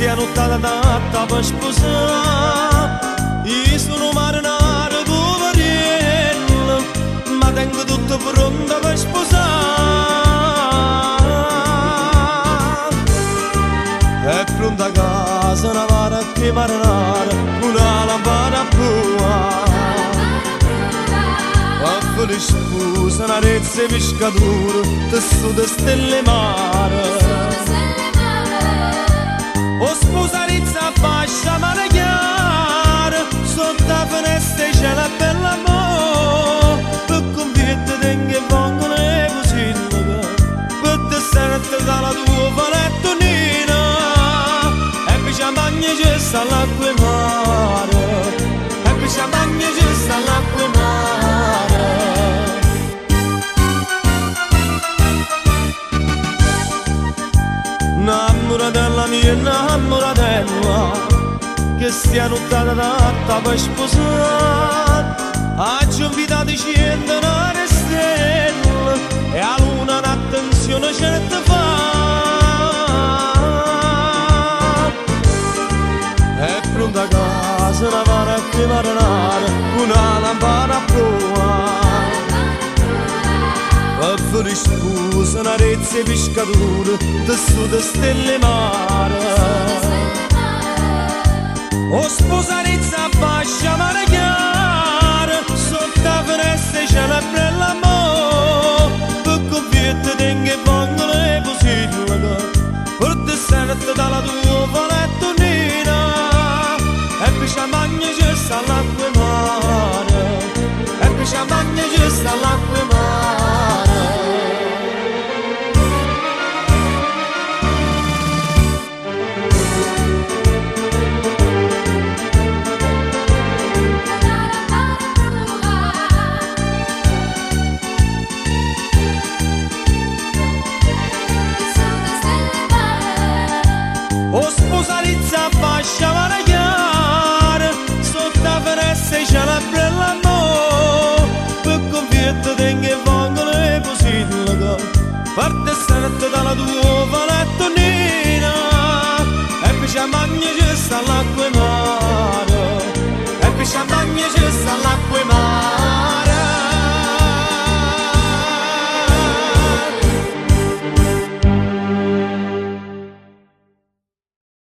stia nottata datta per sposare. Io sono marinaro poverello, ma tengo tutto pronto per sposare. È pronta a casa una vara che marinara, una lampada a prua. Le spuse, una rezza e pescatura, tessuto stelle mare. O sposa rezza fascia mare chiara, sotto la finestra c'è la bella amore. Per convierte tengo e vengono le cosine, per te sente dalla tua palettonina. E poi champagne c'è sta l'acqua e mare, e poi champagne c'è sta l'acqua e mare. Innamoratella mia, innamoratella, che stia nottata datta per sposare. Oggi invitato cento una stelle e a luna un'attenzione certa fa. È pronta a casa una vara che marinare, una lampada a prua. Per le spuse, una rezza e pescatura, tessuto stelle mare. O sposa rezza fascia mare chiara, sotto la finestra c'è la bella amore. Per convierte tengo e vengono le posille, per te sente dalla tua palettonina. E poi champagne c'è sta l'acqua e mare, e poi champagne c'è sta l'acqua e mare. O sposa rezza fascia mare chiara, sotto la finestra c'è la bella amore. Per convierte tengo e vengono le posille, parte stanotte dalla tua